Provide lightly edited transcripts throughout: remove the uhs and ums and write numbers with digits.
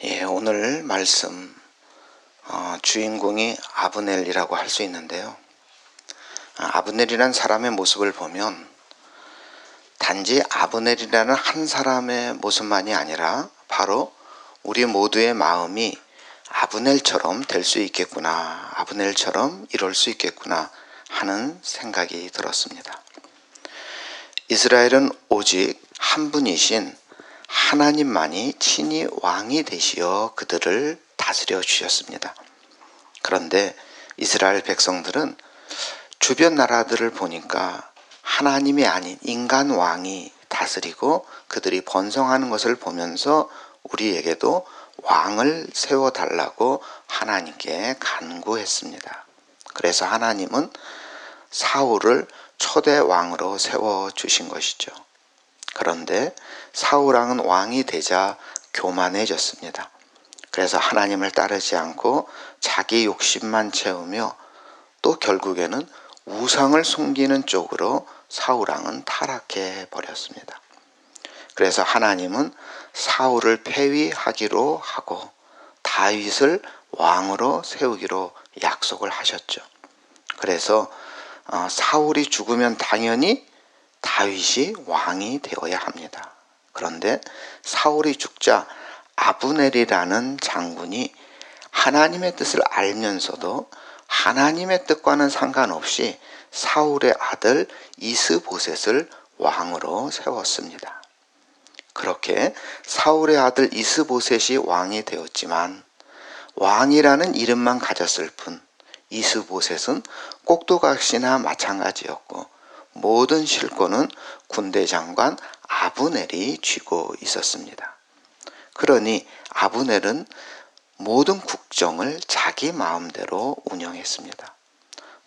오늘 말씀 주인공이 아브넬이라고 할 수 있는데요. 아브넬이라는 사람의 모습을 보면 단지 아브넬이라는 한 사람의 모습만이 아니라 바로 우리 모두의 마음이 아브넬처럼 될 수 있겠구나, 아브넬처럼 이룰 수 있겠구나 하는 생각이 들었습니다. 이스라엘은 오직 한 분이신 하나님만이 친히 왕이 되시어 그들을 다스려 주셨습니다. 그런데 이스라엘 백성들은 주변 나라들을 보니까 하나님이 아닌 인간 왕이 다스리고 그들이 번성하는 것을 보면서 우리에게도 왕을 세워달라고 하나님께 간구했습니다. 그래서 하나님은 사울을 초대 왕으로 세워주신 것이죠. 그런데 사울왕은 왕이 되자 교만해졌습니다. 그래서 하나님을 따르지 않고 자기 욕심만 채우며 또 결국에는 우상을 숨기는 쪽으로 사울왕은 타락해 버렸습니다. 그래서 하나님은 사울을 폐위하기로 하고 다윗을 왕으로 세우기로 약속을 하셨죠. 그래서 사울이 죽으면 당연히 다윗이 왕이 되어야 합니다. 그런데 사울이 죽자 아브넬이라는 장군이 하나님의 뜻을 알면서도 하나님의 뜻과는 상관없이 사울의 아들 이스보셋을 왕으로 세웠습니다. 그렇게 사울의 아들 이스보셋이 왕이 되었지만 왕이라는 이름만 가졌을 뿐 이스보셋은 꼭두각시나 마찬가지였고 모든 실권은 군대 장관 아브넬이 쥐고 있었습니다. 그러니 아브넬은 모든 국정을 자기 마음대로 운영했습니다.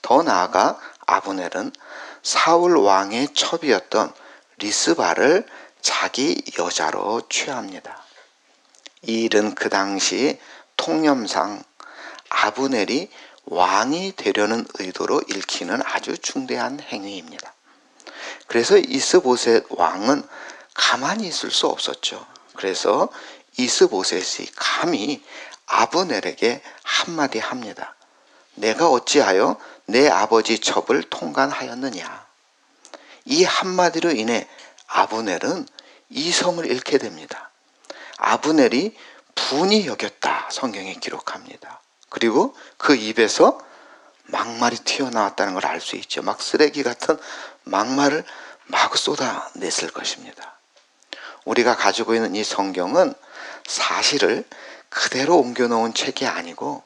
더 나아가 아브넬은 사울 왕의 첩이었던 리스바를 자기 여자로 취합니다. 이 일은 그 당시 통념상 아브넬이 왕이 되려는 의도로 읽히는 아주 중대한 행위입니다. 그래서 이스보셋 왕은 가만히 있을 수 없었죠. 그래서 이스보셋이 감히 아브넬에게 한마디 합니다. 내가 어찌하여 내 아버지 첩을 통간하였느냐. 이 한마디로 인해 아브넬은 이성을 잃게 됩니다. 아브넬이 분이 여겼다 성경에 기록합니다. 그리고 그 입에서 막말이 튀어나왔다는 걸 알 수 있죠. 막 쓰레기 같은 막말을 마구 쏟아냈을 것입니다. 우리가 가지고 있는 이 성경은 사실을 그대로 옮겨놓은 책이 아니고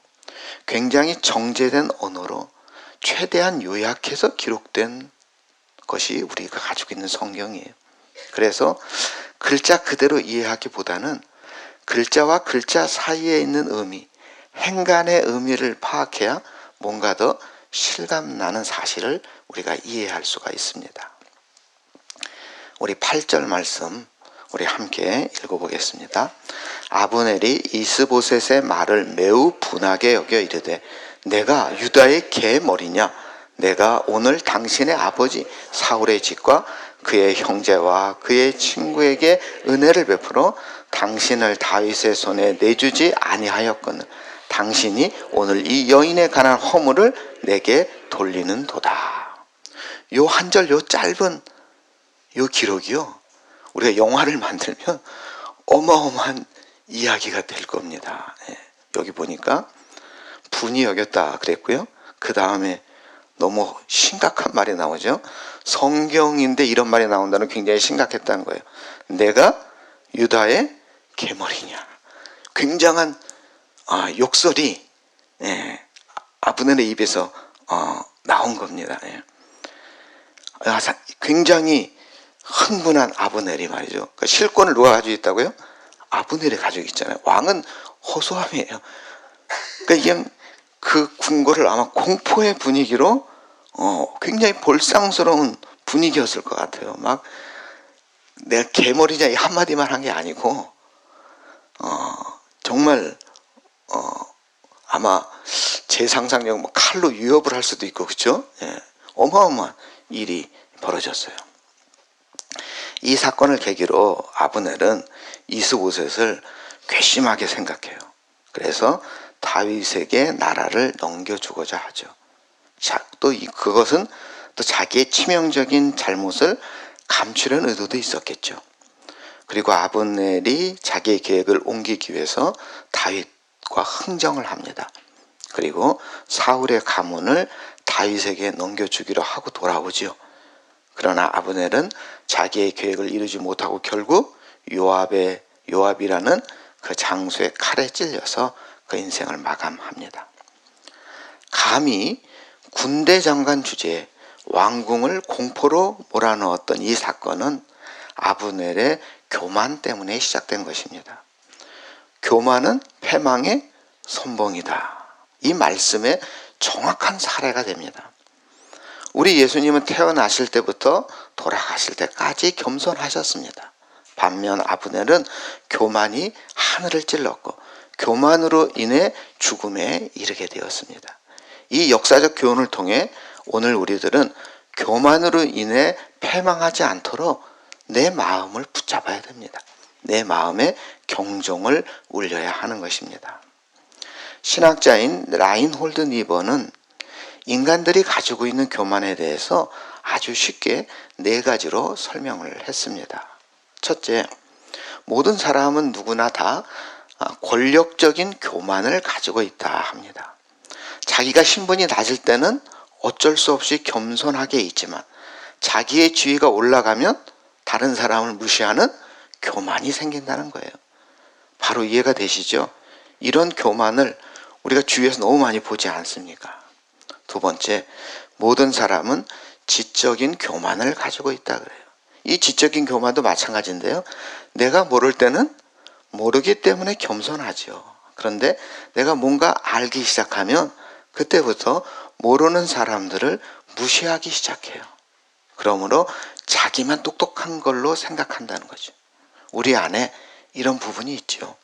굉장히 정제된 언어로 최대한 요약해서 기록된 것이 우리가 가지고 있는 성경이에요. 그래서 글자 그대로 이해하기보다는 글자와 글자 사이에 있는 의미, 행간의 의미를 파악해야 뭔가 더 실감나는 사실을 우리가 이해할 수가 있습니다. 우리 8절 말씀 우리 함께 읽어보겠습니다. 아브넬이 이스보셋의 말을 매우 분하게 여겨 이르되 내가 유다의 계머리냐? 내가 오늘 당신의 아버지 사울의 집과 그의 형제와 그의 친구에게 은혜를 베풀어 당신을 다윗의 손에 내주지 아니하였거늘 당신이 오늘 이 여인에 관한 허물을 내게 돌리는 도다. 요 한 절 요 짧은 요 기록이요, 우리가 영화를 만들면 어마어마한 이야기가 될 겁니다. 여기 보니까 분이 여겼다 그랬고요. 그 다음에 너무 심각한 말이 나오죠. 성경인데 이런 말이 나온다는 굉장히 심각했다는 거예요. 내가 유다의 계머리냐. 굉장한 욕설이 아브넬의 입에서 나온 겁니다. 굉장히 흥분한 아브넬이 말이죠. 그러니까 실권을 누가 가지고 있다고요? 아브넬이 가지고 있잖아요. 왕은 허수아비예요. 그러니까 그냥 그 궁궐을 아마 공포의 분위기로 굉장히 볼상스러운 분위기였을 것 같아요. 막 내가 개머리냐 이 한마디만 한 게 아니고 정말 아마 제 상상력 뭐 칼로 위협을 할 수도 있고 그렇죠? 어마어마한 일이 벌어졌어요. 이 사건을 계기로 아브넬은 이스보셋을 괘씸하게 생각해요. 그래서 다윗에게 나라를 넘겨주고자 하죠. 또 그것은 또 자기의 치명적인 잘못을 감추려는 의도도 있었겠죠. 그리고 아브넬이 자기의 계획을 옮기기 위해서 다윗과 흥정을 합니다. 그리고 사울의 가문을 다윗에게 넘겨주기로 하고 돌아오지요. 그러나 아브넬은 자기의 계획을 이루지 못하고 결국 요압이라는 그 장수의 칼에 찔려서 그 인생을 마감합니다. 감히 군대 장관 주제에 왕궁을 공포로 몰아넣었던 이 사건은 아브넬의 교만 때문에 시작된 것입니다. 교만은 패망의 선봉이다. 이 말씀의 정확한 사례가 됩니다. 우리 예수님은 태어나실 때부터 돌아가실 때까지 겸손하셨습니다. 반면 아브넬은 교만이 하늘을 찔렀고 교만으로 인해 죽음에 이르게 되었습니다. 이 역사적 교훈을 통해 오늘 우리들은 교만으로 인해 패망하지 않도록 내 마음을 붙잡아야 됩니다. 내 마음에 경종을 울려야 하는 것입니다. 신학자인 라인홀드 니버는 인간들이 가지고 있는 교만에 대해서 아주 쉽게 4가지로 설명을 했습니다. 첫째, 모든 사람은 누구나 다 권력적인 교만을 가지고 있다 합니다. 자기가 신분이 낮을 때는 어쩔 수 없이 겸손하게 있지만 자기의 지위가 올라가면 다른 사람을 무시하는 교만이 생긴다는 거예요. 바로 이해가 되시죠? 이런 교만을 우리가 주위에서 너무 많이 보지 않습니까? 두 번째, 모든 사람은 지적인 교만을 가지고 있다 그래요. 이 지적인 교만도 마찬가지인데요. 내가 모를 때는 모르기 때문에 겸손하죠. 그런데 내가 뭔가 알기 시작하면 그때부터 모르는 사람들을 무시하기 시작해요. 그러므로 자기만 똑똑한 걸로 생각한다는 거죠. 우리 안에 이런 부분이 있죠.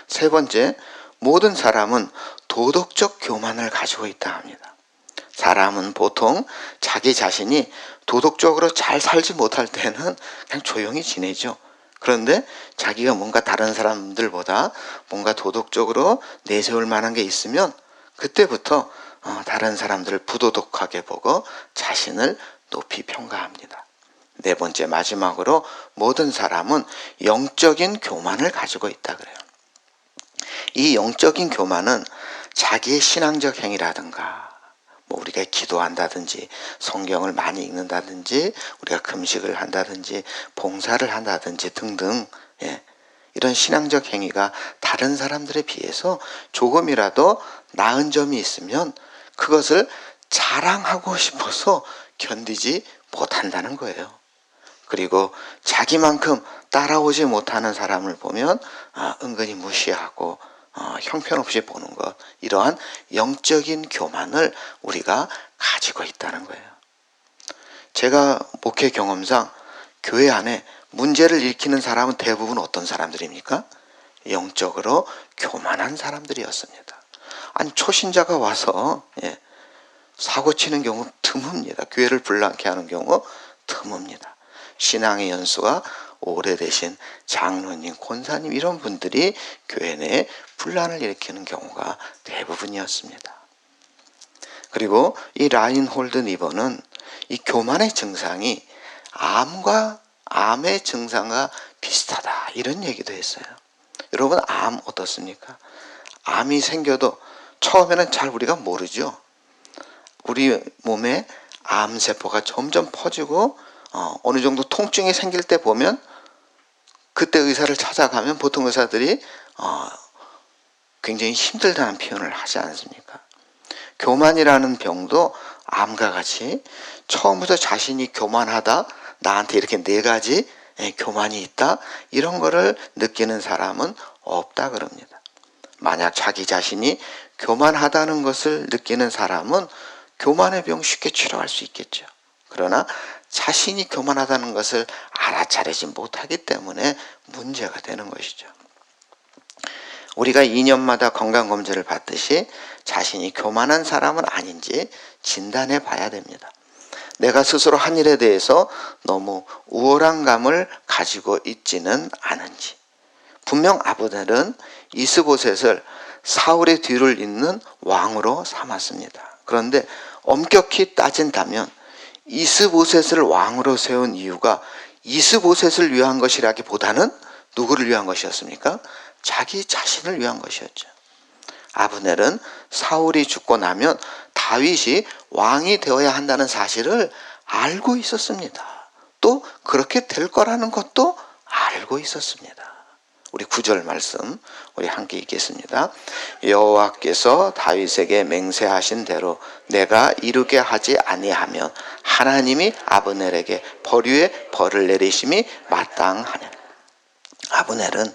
세 번째, 모든 사람은 도덕적 교만을 가지고 있다 합니다. 사람은 보통 자기 자신이 도덕적으로 잘 살지 못할 때는 그냥 조용히 지내죠. 그런데 자기가 뭔가 다른 사람들보다 뭔가 도덕적으로 내세울 만한 게 있으면 그때부터 다른 사람들을 부도덕하게 보고 자신을 높이 평가합니다. 네 번째, 마지막으로 모든 사람은 영적인 교만을 가지고 있다 그래요. 이 영적인 교만은 자기의 신앙적 행위라든가 우리가 기도한다든지 성경을 많이 읽는다든지 우리가 금식을 한다든지 봉사를 한다든지 등등 이런 신앙적 행위가 다른 사람들에 비해서 조금이라도 나은 점이 있으면 그것을 자랑하고 싶어서 견디지 못한다는 거예요. 그리고 자기만큼 따라오지 못하는 사람을 보면 은근히 무시하고 형편없이 보는 것, 이러한 영적인 교만을 우리가 가지고 있다는 거예요. 제가 목회 경험상 교회 안에 문제를 일으키는 사람은 대부분 어떤 사람들입니까? 영적으로 교만한 사람들이었습니다. 아니 초신자가 와서 사고 치는 경우 드뭅니다. 교회를 불나게 하는 경우 드뭅니다. 신앙의 연수가 오래되신 장로님, 권사님 이런 분들이 교회 내에 분란을 일으키는 경우가 대부분이었습니다. 그리고 이 라인홀드 니버는 이 교만의 증상이 암의 증상과 비슷하다 이런 얘기도 했어요. 여러분 암 어떻습니까? 암이 생겨도 처음에는 잘 우리가 모르죠. 우리 몸에 암세포가 점점 퍼지고 어느 정도 통증이 생길 때 보면 그때 의사를 찾아가면 보통 의사들이 굉장히 힘들다는 표현을 하지 않습니까? 교만이라는 병도 암과 같이 처음부터 자신이 교만하다, 나한테 이렇게 4가지 교만이 있다, 이런 거를 느끼는 사람은 없다 그럽니다. 만약 자기 자신이 교만하다는 것을 느끼는 사람은 교만의 병 쉽게 치료할 수 있겠죠. 그러나 자신이 교만하다는 것을 알아차리지 못하기 때문에 문제가 되는 것이죠. 우리가 2년마다 건강검진을 받듯이 자신이 교만한 사람은 아닌지 진단해 봐야 됩니다. 내가 스스로 한 일에 대해서 너무 우월한 감을 가지고 있지는 않은지, 분명 아브넬은 이스보셋을 사울의 뒤를 잇는 왕으로 삼았습니다. 그런데 엄격히 따진다면 이스보셋을 왕으로 세운 이유가 이스보셋을 위한 것이라기보다는 누구를 위한 것이었습니까? 자기 자신을 위한 것이었죠. 아브넬은 사울이 죽고 나면 다윗이 왕이 되어야 한다는 사실을 알고 있었습니다. 또 그렇게 될 거라는 것도 알고 있었습니다. 우리 9절 말씀 우리 함께 읽겠습니다. 여호와께서 다윗에게 맹세하신 대로 내가 이루게 하지 아니하면 하나님이 아브넬에게 벌 위에 벌을 내리심이 마땅하며. 아브넬은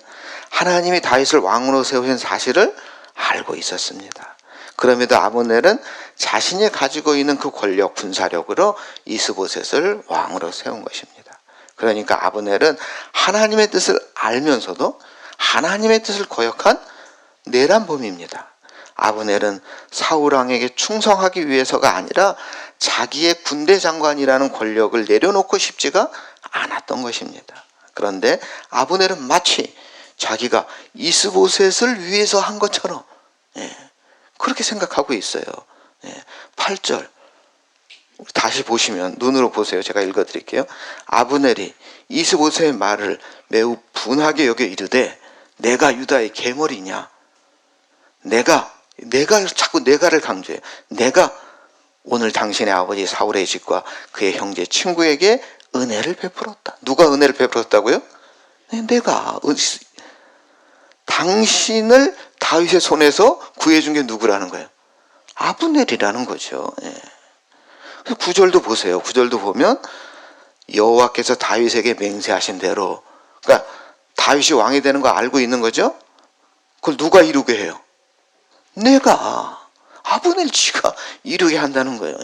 하나님이 다윗을 왕으로 세우신 사실을 알고 있었습니다. 그럼에도 아브넬은 자신이 가지고 있는 그 권력, 군사력으로 이스보셋을 왕으로 세운 것입니다. 그러니까 아브넬은 하나님의 뜻을 알면서도 하나님의 뜻을 거역한 내란범입니다. 아브넬은 사울왕에게 충성하기 위해서가 아니라 자기의 군대 장관이라는 권력을 내려놓고 싶지가 않았던 것입니다. 그런데 아브넬은 마치 자기가 이스보셋을 위해서 한 것처럼 그렇게 생각하고 있어요. 8절 다시 보시면 눈으로 보세요. 제가 읽어드릴게요. 아브넬이 이스보셋의 말을 매우 분하게 여겨 이르되 내가 유다의 계머리냐. 내가 자꾸 내가를 강조해요. 내가 오늘 당신의 아버지 사울의 집과 그의 형제 친구에게 은혜를 베풀었다. 누가 은혜를 베풀었다고요? 내가. 당신을 다윗의 손에서 구해준 게 누구라는 거예요? 아브넬이라는 거죠. 9절도 보세요. 9절도 보면 여호와께서 다윗에게 맹세하신 대로, 그러니까 다윗이 왕이 되는 거 알고 있는 거죠? 그걸 누가 이루게 해요? 내가. 아브넬 지가 이루게 한다는 거예요.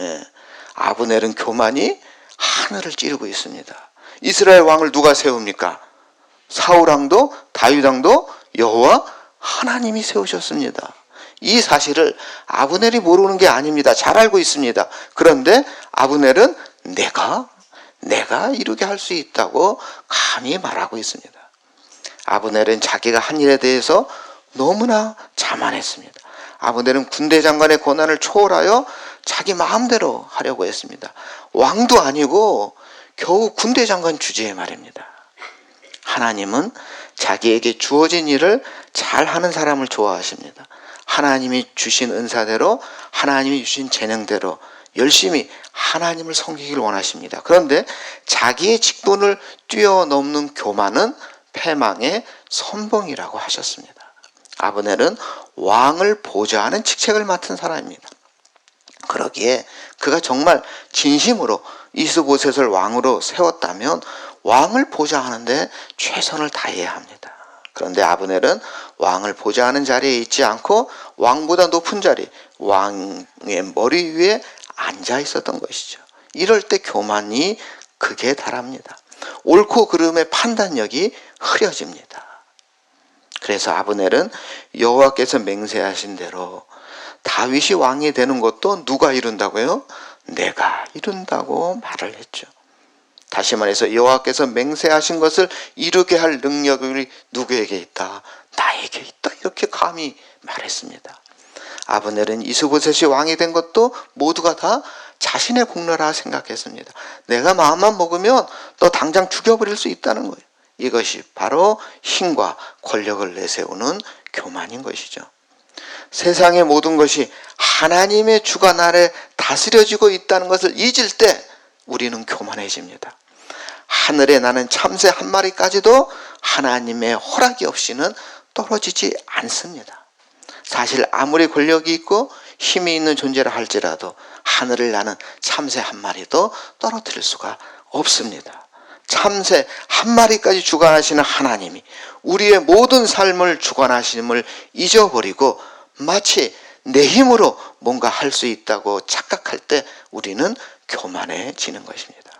아브넬은 교만이 하늘을 찌르고 있습니다. 이스라엘 왕을 누가 세웁니까? 사울왕도 다윗왕도 여호와 하나님이 세우셨습니다. 이 사실을 아브넬이 모르는 게 아닙니다. 잘 알고 있습니다. 그런데 아브넬은 내가 이루게 할 수 있다고 감히 말하고 있습니다. 아브넬은 자기가 한 일에 대해서 너무나 자만했습니다. 아브넬은 군대 장관의 권한을 초월하여 자기 마음대로 하려고 했습니다. 왕도 아니고 겨우 군대 장관 주제에 말입니다. 하나님은 자기에게 주어진 일을 잘하는 사람을 좋아하십니다. 하나님이 주신 은사대로, 하나님이 주신 재능대로 열심히 하나님을 섬기기를 원하십니다. 그런데 자기의 직분을 뛰어넘는 교만은 패망의 선봉이라고 하셨습니다. 아브넬은 왕을 보좌하는 직책을 맡은 사람입니다. 그러기에 그가 정말 진심으로 이스보셋을 왕으로 세웠다면 왕을 보좌하는데 최선을 다해야 합니다. 그런데 아브넬은 왕을 보좌하는 자리에 있지 않고 왕보다 높은 자리, 왕의 머리 위에 앉아 있었던 것이죠. 이럴 때 교만이 극에 달합니다. 옳고 그름의 판단력이 흐려집니다. 그래서 아브넬은 여호와께서 맹세하신 대로 다윗이 왕이 되는 것도 누가 이룬다고요? 내가 이룬다고 말을 했죠. 다시 말해서 여호와께서 맹세하신 것을 이루게 할 능력이 누구에게 있다? 나에게 있다. 이렇게 감히 말했습니다. 아브넬은 이스보셋이 왕이 된 것도 모두가 다 자신의 공로라 생각했습니다. 내가 마음만 먹으면 또 당장 죽여버릴 수 있다는 거예요. 이것이 바로 힘과 권력을 내세우는 교만인 것이죠. 세상의 모든 것이 하나님의 주관 아래 다스려지고 있다는 것을 잊을 때 우리는 교만해집니다. 하늘에 나는 참새 한 마리까지도 하나님의 허락이 없이는 떨어지지 않습니다. 사실 아무리 권력이 있고 힘이 있는 존재라 할지라도 하늘을 나는 참새 한 마리도 떨어뜨릴 수가 없습니다. 참새 한 마리까지 주관하시는 하나님이 우리의 모든 삶을 주관하심을 잊어버리고 마치 내 힘으로 뭔가 할 수 있다고 착각할 때 우리는 교만해지는 것입니다.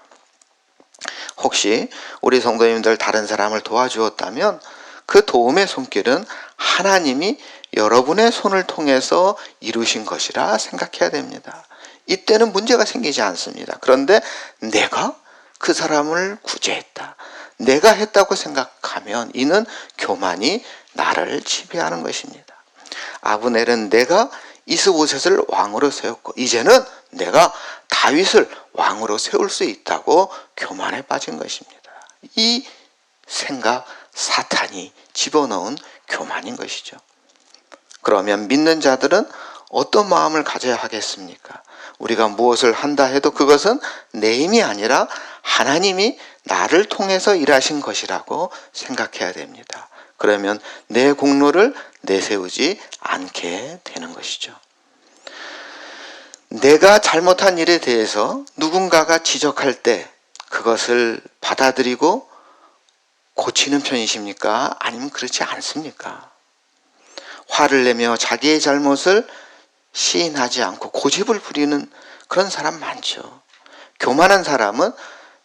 혹시 우리 성도님들 다른 사람을 도와주었다면 그 도움의 손길은 하나님이 여러분의 손을 통해서 이루신 것이라 생각해야 됩니다. 이때는 문제가 생기지 않습니다. 그런데 내가 그 사람을 구제했다. 내가 했다고 생각하면 이는 교만이 나를 지배하는 것입니다. 아브넬은 내가 이스보셋을 왕으로 세웠고 이제는 내가 다윗을 왕으로 세울 수 있다고 교만에 빠진 것입니다. 이 생각, 사탄이 집어넣은 교만인 것이죠. 그러면 믿는 자들은 어떤 마음을 가져야 하겠습니까? 우리가 무엇을 한다 해도 그것은 내 힘이 아니라 하나님이 나를 통해서 일하신 것이라고 생각해야 됩니다. 그러면 내 공로를 내세우지 않게 되는 것이죠. 내가 잘못한 일에 대해서 누군가가 지적할 때 그것을 받아들이고 고치는 편이십니까? 아니면 그렇지 않습니까? 화를 내며 자기의 잘못을 시인하지 않고 고집을 부리는 그런 사람 많죠. 교만한 사람은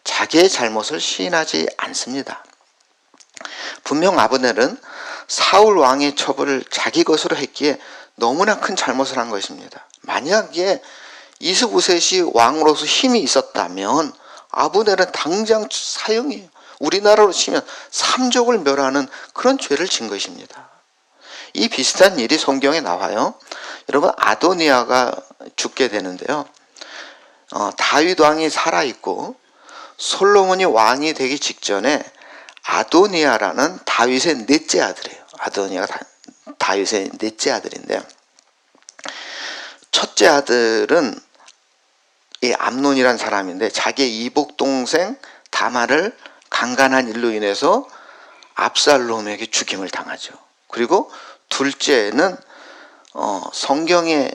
자기의 잘못을 시인하지 않습니다. 분명 아브넬은 사울 왕의 처벌을 자기 것으로 했기에 너무나 큰 잘못을 한 것입니다. 만약에 이스보셋이 왕으로서 힘이 있었다면 아브넬은 당장 사형이에요. 우리나라로 치면 삼족을 멸하는 그런 죄를 진 것입니다. 이 비슷한 일이 성경에 나와요. 여러분, 아도니아가 죽게 되는데요. 다윗 왕이 살아있고 솔로몬이 왕이 되기 직전에 아도니아라는 다윗의 넷째 아들이에요. 아도니아가 다윗의 넷째 아들인데, 첫째 아들은 이 암논이라는 사람인데 자기의 이복 동생 다말을 강간한 일로 인해서 압살롬에게 죽임을 당하죠. 그리고 둘째는 성경에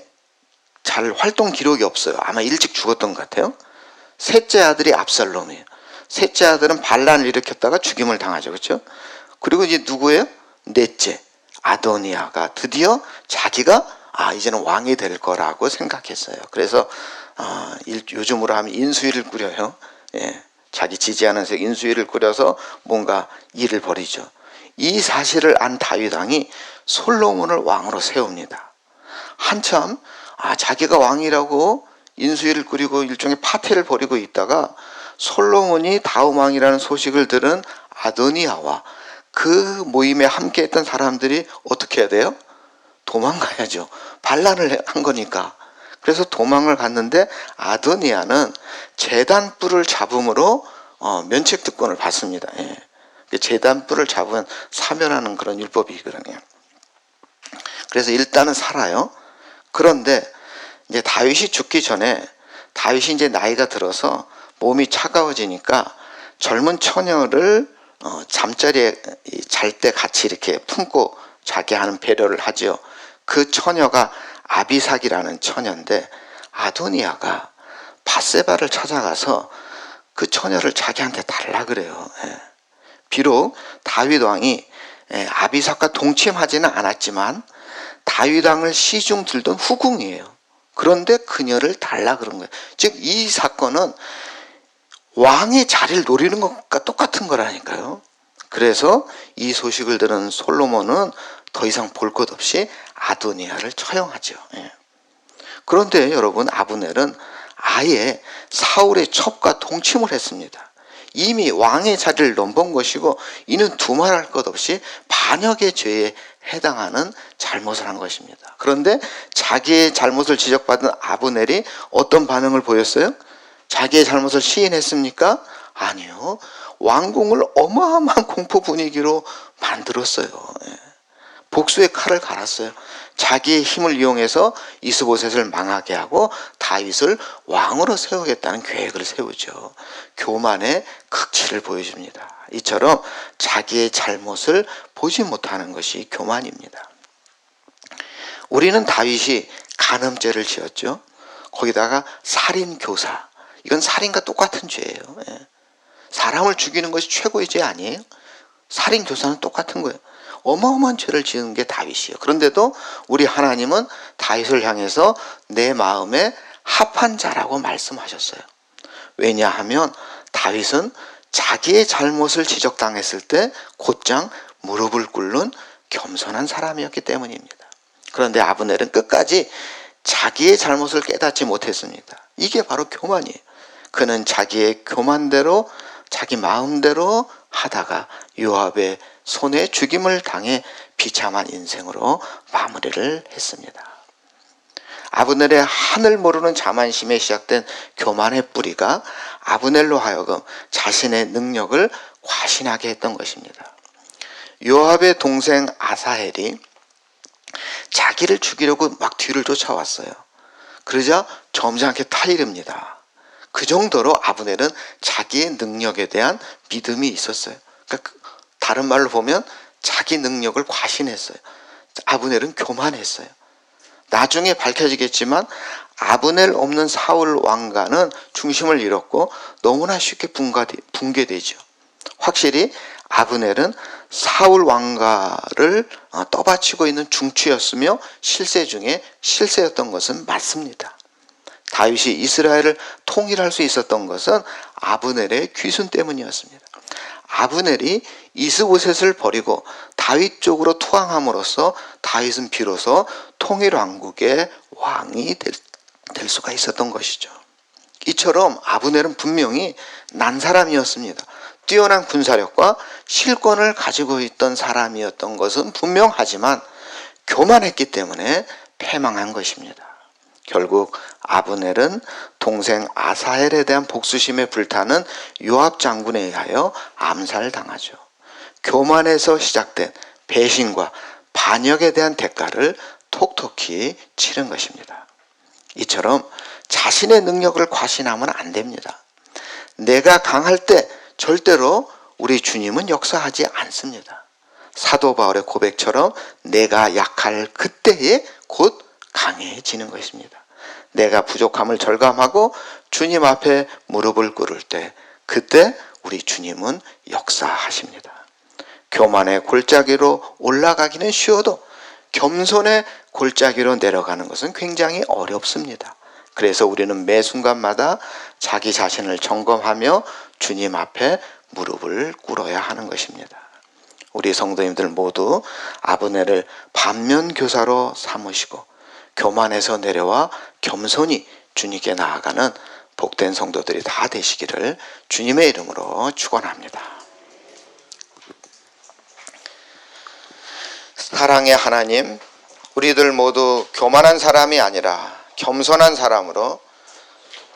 잘 활동 기록이 없어요. 아마 일찍 죽었던 것 같아요. 셋째 아들이 압살롬이에요. 셋째 아들은 반란을 일으켰다가 죽임을 당하죠. 그렇죠? 그리고 이제 누구예요? 넷째 아도니아가 드디어 자기가 이제는 왕이 될 거라고 생각했어요. 그래서 요즘으로 하면 인수위를 꾸려요. 예, 자기 지지하는 색 인수위를 꾸려서 뭔가 일을 벌이죠. 이 사실을 안 다윗 왕이 솔로몬을 왕으로 세웁니다. 한참 자기가 왕이라고 인수위를 꾸리고 일종의 파티를 벌이고 있다가 솔로몬이 다음 왕이라는 소식을 들은 아도니아와 그 모임에 함께했던 사람들이 어떻게 해야 돼요? 도망가야죠. 반란을 한 거니까. 그래서 도망을 갔는데 아도니아는 제단뿔을 잡음으로 면책특권을 받습니다. 예. 제단뿔을 잡으면 사면하는 그런 율법이거든요. 그래서 일단은 살아요. 그런데 이제 다윗이 죽기 전에 다윗이 이제 나이가 들어서 몸이 차가워지니까 젊은 처녀를 잠자리에 잘 때 같이 이렇게 품고 자게 하는 배려를 하죠. 그 처녀가 아비삭이라는 처녀인데 아도니아가 밧세바를 찾아가서 그 처녀를 자기한테 달라 그래요. 예. 비록 다윗 왕이 아비삭과 동침하지는 않았지만 다윗 왕을 시중 들던 후궁이에요. 그런데 그녀를 달라 그런 거예요. 즉 이 사건은 왕의 자리를 노리는 것과 똑같은 거라니까요. 그래서 이 소식을 들은 솔로몬은 더 이상 볼 것 없이 아도니아를 처형하죠. 예. 그런데 여러분, 아브넬은 아예 사울의 첩과 동침을 했습니다. 이미 왕의 자리를 넘본 것이고 이는 두말할 것 없이 반역의 죄에 해당하는 잘못을 한 것입니다. 그런데 자기의 잘못을 지적받은 아브넬이 어떤 반응을 보였어요? 자기의 잘못을 시인했습니까? 아니요. 왕궁을 어마어마한 공포 분위기로 만들었어요. 복수의 칼을 갈았어요. 자기의 힘을 이용해서 이스보셋을 망하게 하고 다윗을 왕으로 세우겠다는 계획을 세우죠. 교만의 극치를 보여줍니다. 이처럼 자기의 잘못을 보지 못하는 것이 교만입니다. 우리는 다윗이 간음죄를 지었죠. 거기다가 살인교사, 이건 살인과 똑같은 죄예요. 사람을 죽이는 것이 최고의 죄 아니에요? 살인교사는 똑같은 거예요. 어마어마한 죄를 지은 게 다윗이에요. 그런데도 우리 하나님은 다윗을 향해서 내 마음에 합한 자라고 말씀하셨어요. 왜냐하면 다윗은 자기의 잘못을 지적당했을 때 곧장 무릎을 꿇는 겸손한 사람이었기 때문입니다. 그런데 아브넬은 끝까지 자기의 잘못을 깨닫지 못했습니다. 이게 바로 교만이에요. 그는 자기의 교만대로 자기 마음대로 하다가 요압의 손에 죽임을 당해 비참한 인생으로 마무리를 했습니다. 아브넬의 하늘 모르는 자만심에 시작된 교만의 뿌리가 아브넬로 하여금 자신의 능력을 과신하게 했던 것입니다. 요압의 동생 아사헬이 자기를 죽이려고 막 뒤를 쫓아왔어요. 그러자 점잖게 타이릅니다. 그 정도로 아브넬은 자기의 능력에 대한 믿음이 있었어요. 그러니까 다른 말로 보면 자기 능력을 과신했어요. 아브넬은 교만했어요. 나중에 밝혀지겠지만 아브넬 없는 사울 왕가는 중심을 잃었고 너무나 쉽게 붕괴되죠. 확실히 아브넬은 사울 왕가를 떠받치고 있는 중추였으며 실세 중에 실세였던 것은 맞습니다. 다윗이 이스라엘을 통일할 수 있었던 것은 아브넬의 귀순 때문이었습니다. 아브넬이 이스보셋을 버리고 다윗 쪽으로 투항함으로써 다윗은 비로소 통일왕국의 왕이 될 수가 있었던 것이죠. 이처럼 아브넬은 분명히 난 사람이었습니다. 뛰어난 군사력과 실권을 가지고 있던 사람이었던 것은 분명하지만 교만했기 때문에 패망한 것입니다. 결국 아브넬은 동생 아사헬에 대한 복수심에 불타는 요압 장군에 의하여 암살당하죠. 교만에서 시작된 배신과 반역에 대한 대가를 톡톡히 치른 것입니다. 이처럼 자신의 능력을 과신하면 안 됩니다. 내가 강할 때 절대로 우리 주님은 역사하지 않습니다. 사도 바울의 고백처럼 내가 약할 그때에 곧 강해지는 것입니다. 내가 부족함을 절감하고 주님 앞에 무릎을 꿇을 때 그때 우리 주님은 역사하십니다. 교만의 골짜기로 올라가기는 쉬워도 겸손의 골짜기로 내려가는 것은 굉장히 어렵습니다. 그래서 우리는 매 순간마다 자기 자신을 점검하며 주님 앞에 무릎을 꿇어야 하는 것입니다. 우리 성도님들 모두 아브넬을 반면교사로 삼으시고 교만에서 내려와 겸손히 주님께 나아가는 복된 성도들이 다 되시기를 주님의 이름으로 축원합니다. 사랑의 하나님, 우리들 모두 교만한 사람이 아니라 겸손한 사람으로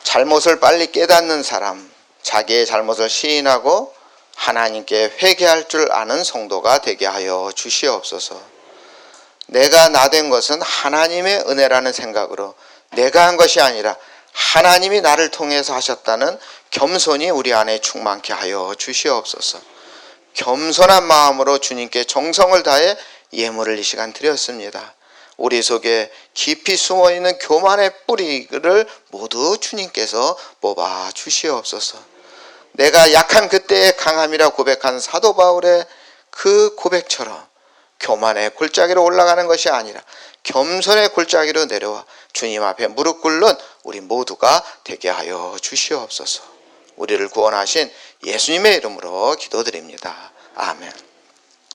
잘못을 빨리 깨닫는 사람, 자기의 잘못을 시인하고 하나님께 회개할 줄 아는 성도가 되게 하여 주시옵소서. 내가 나된 것은 하나님의 은혜라는 생각으로 내가 한 것이 아니라 하나님이 나를 통해서 하셨다는 겸손이 우리 안에 충만케 하여 주시옵소서. 겸손한 마음으로 주님께 정성을 다해 예물을 이 시간 드렸습니다. 우리 속에 깊이 숨어있는 교만의 뿌리를 모두 주님께서 뽑아 주시옵소서. 내가 약한 그때의 강함이라 고백한 사도 바울의 그 고백처럼 교만의 골짜기로 올라가는 것이 아니라 겸손의 골짜기로 내려와 주님 앞에 무릎 꿇는 우리 모두가 되게 하여 주시옵소서. 우리를 구원하신 예수님의 이름으로 기도드립니다. 아멘.